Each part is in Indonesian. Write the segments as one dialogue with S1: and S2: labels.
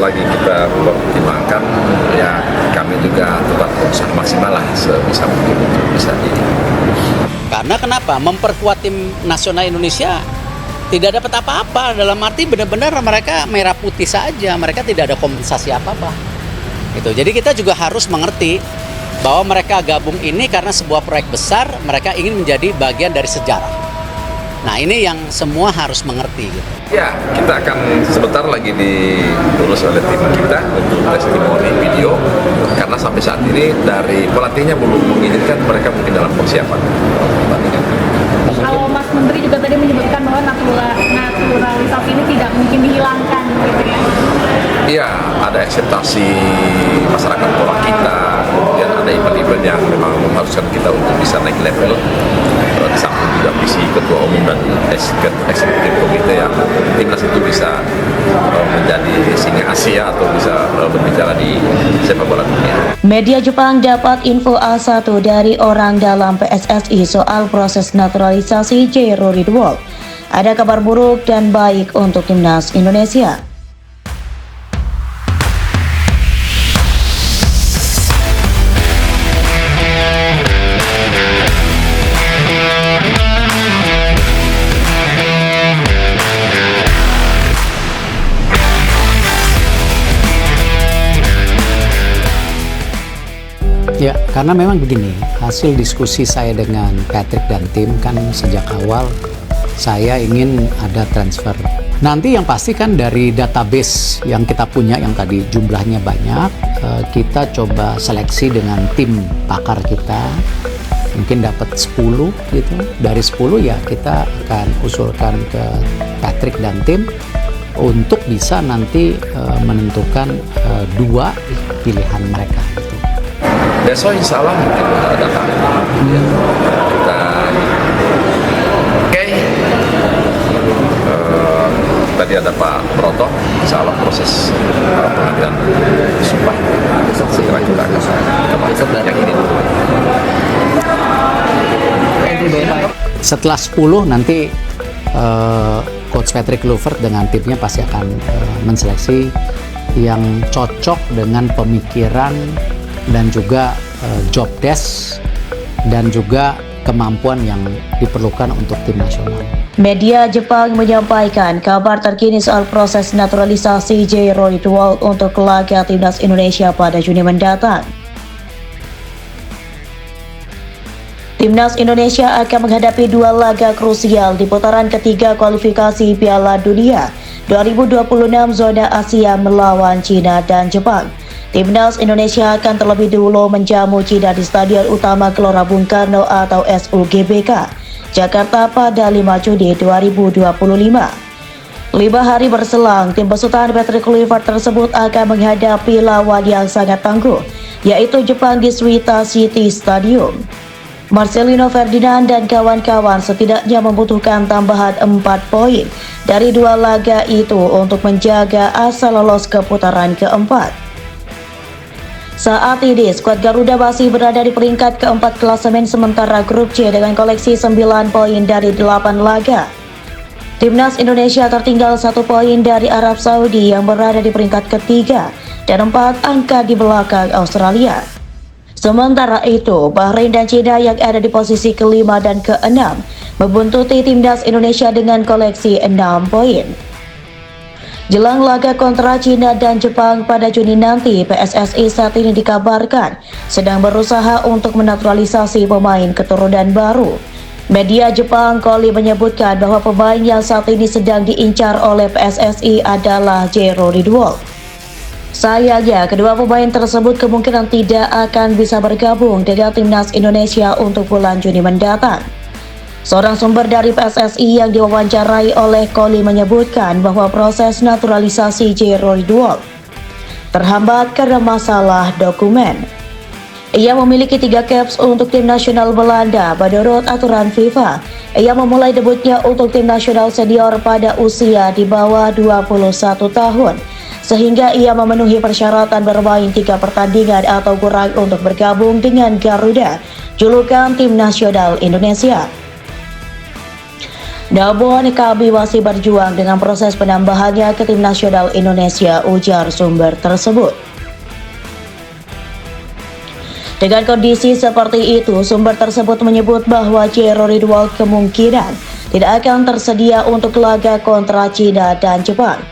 S1: lagi kita pertimbangkan, ya kami juga tetap berusaha maksimal lah sebisa mungkin untuk bisa di.
S2: Karena kenapa? Memperkuat tim nasional Indonesia tidak dapat apa-apa, dalam arti benar-benar mereka merah putih saja, mereka tidak ada kompensasi apa-apa. Gitu. Jadi kita juga harus mengerti bahwa mereka gabung ini karena sebuah proyek besar, mereka ingin menjadi bagian dari sejarah. Nah ini yang semua harus mengerti. Gitu.
S1: Ya, kita akan sebentar lagi diurus oleh tim kita untuk testimoni video, karena sampai saat ini dari pelatihnya belum mengizinkan mereka mungkin dalam persiapan pertandingan.
S3: Kalau Mas Menteri juga tadi menyebutkan bahwa naturalisasi ini tidak mungkin dihilangkan, gitu ya?
S1: Iya, ada ekspektasi masyarakat pola kita, kemudian ada event-event yang memang mengharuskan kita untuk bisa naik level. Di samping juga visi ketua umum dan eksekutif komite yang timnas itu bisa menjadi singa Asia atau bisa berbicara di sepak bola dunia.
S4: Media Jepang dapat info A1 dari orang dalam PSSI soal proses naturalisasi Jero Ridwol. Ada kabar buruk dan baik untuk timnas Indonesia.
S2: Ya, karena memang begini, hasil diskusi saya dengan Patrick dan tim kan sejak awal saya ingin ada transfer. Nanti yang pasti kan dari database yang kita punya yang tadi jumlahnya banyak, kita coba seleksi dengan tim pakar kita, mungkin dapat 10 gitu. Dari 10 ya kita akan usulkan ke Patrick dan tim untuk bisa nanti menentukan 2 pilihan mereka. Gitu.
S1: Besok insya Allah mungkin datang. Ya, kita oke. Tadi ada Pak Broto, insya Allah proses pengadilan sumpah segera kita akan kembali yang ini dulu.
S2: Setelah 10 nanti Coach Patrick Kluivert dengan timnya pasti akan menseleksi yang cocok dengan pemikiran dan juga job desk dan juga kemampuan yang diperlukan untuk tim nasional.
S4: Media Jepang menyampaikan kabar terkini soal proses naturalisasi Jero Ridwol untuk laga timnas Indonesia pada Juni mendatang. Timnas Indonesia akan menghadapi 2 laga krusial di putaran ketiga kualifikasi Piala Dunia 2026 zona Asia melawan China dan Jepang. Timnas Indonesia akan terlebih dulu menjamu China di Stadion Utama Gelora Bung Karno atau SUGBK, Jakarta pada 5 Juni 2025. 5 hari berselang, tim besutan Patrick Kluivert tersebut akan menghadapi lawan yang sangat tangguh, yaitu Jepang di Suita City Stadium. Marcelino Ferdinand dan kawan-kawan setidaknya membutuhkan tambahan 4 poin dari 2 laga itu untuk menjaga asa lolos ke putaran keempat. Saat ini, skuad Garuda masih berada di peringkat keempat klasemen sementara grup C dengan koleksi 9 poin dari 8 laga. Timnas Indonesia tertinggal 1 poin dari Arab Saudi yang berada di peringkat ketiga dan 4 angka di belakang Australia. Sementara itu, Bahrain dan China yang ada di posisi kelima dan keenam membuntuti Timnas Indonesia dengan koleksi 6 poin. Jelang laga kontra China dan Jepang pada Juni nanti, PSSI saat ini dikabarkan sedang berusaha untuk menaturalisasi pemain keturunan baru. Media Jepang Koli menyebutkan bahwa pemain yang saat ini sedang diincar oleh PSSI adalah Jero Ridwol. Sayangnya, kedua pemain tersebut kemungkinan tidak akan bisa bergabung dengan Timnas Indonesia untuk bulan Juni mendatang. Seorang sumber dari PSSI yang diwawancarai oleh Koli menyebutkan bahwa proses naturalisasi Jero Ridwol terhambat karena masalah dokumen. Ia memiliki 3 caps untuk tim nasional Belanda menurut aturan FIFA. Ia memulai debutnya untuk tim nasional senior pada usia di bawah 21 tahun, sehingga ia memenuhi persyaratan bermain 3 pertandingan atau kurang untuk bergabung dengan Garuda, julukan tim nasional Indonesia. Namun kami masih berjuang dengan proses penambahannya ke tim nasional Indonesia, ujar sumber tersebut. Dengan kondisi seperti itu, sumber tersebut menyebut bahwa Jero Ridwan kemungkinan tidak akan tersedia untuk laga kontra China dan Jepang.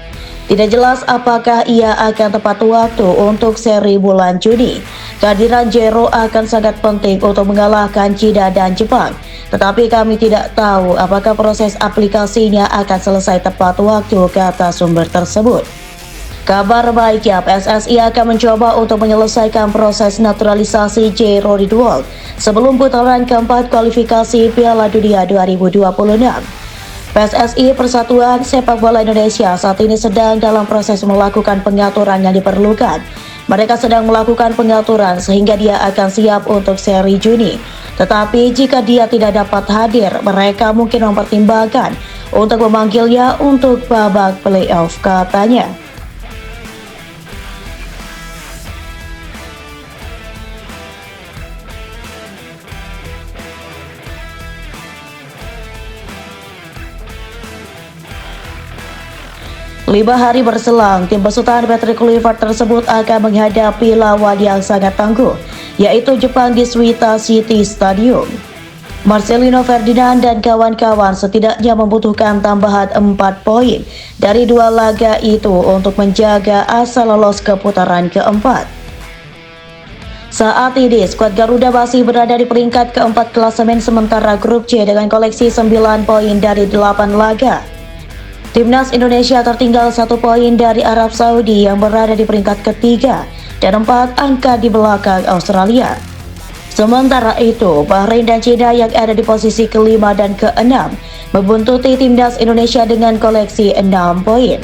S4: Tidak jelas apakah ia akan tepat waktu untuk seri bulan Juni. Kehadiran Jero akan sangat penting untuk mengalahkan China dan Jepang. Tetapi kami tidak tahu apakah proses aplikasinya akan selesai tepat waktu, kata sumber tersebut. Kabar baiknya, PSSI akan mencoba untuk menyelesaikan proses naturalisasi Jero Ridwan sebelum putaran keempat kualifikasi Piala Dunia 2026. PSSI Persatuan Sepak Bola Indonesia saat ini sedang dalam proses melakukan pengaturan yang diperlukan. Mereka sedang melakukan pengaturan sehingga dia akan siap untuk seri Juni. Tetapi jika dia tidak dapat hadir, mereka mungkin mempertimbangkan untuk memanggilnya untuk babak playoff, katanya. Lima hari berselang, tim besutan Patrick Kluivert tersebut akan menghadapi lawan yang sangat tangguh, yaitu Jepang di Suita City Stadium. Marcelino Ferdinand dan kawan-kawan setidaknya membutuhkan tambahan 4 poin dari 2 laga itu untuk menjaga asa lolos ke putaran keempat. Saat ini, skuad Garuda masih berada di peringkat keempat klasemen sementara grup C dengan koleksi 9 poin dari 8 laga. Timnas Indonesia tertinggal 1 poin dari Arab Saudi yang berada di peringkat ketiga dan 4 angka di belakang Australia. Sementara itu, Bahrain dan China yang ada di posisi kelima dan keenam membuntuti Timnas Indonesia dengan koleksi 6 poin.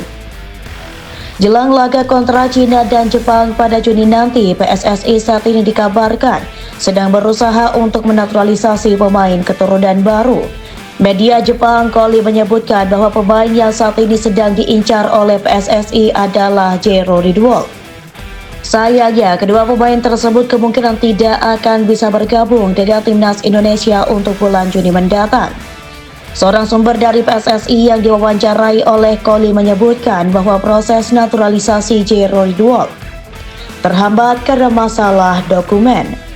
S4: Jelang laga kontra China dan Jepang pada Juni nanti, PSSI saat ini dikabarkan sedang berusaha untuk menaturalisasi pemain keturunan baru. Media Jepang Koli menyebutkan bahwa pemain yang saat ini sedang diincar oleh PSSI adalah Jero Ridwan. Sayangnya, kedua pemain tersebut kemungkinan tidak akan bisa bergabung dengan Timnas Indonesia untuk bulan Juni mendatang. Seorang sumber dari PSSI yang diwawancarai oleh Koli menyebutkan bahwa proses naturalisasi Jero Ridwan terhambat karena masalah dokumen.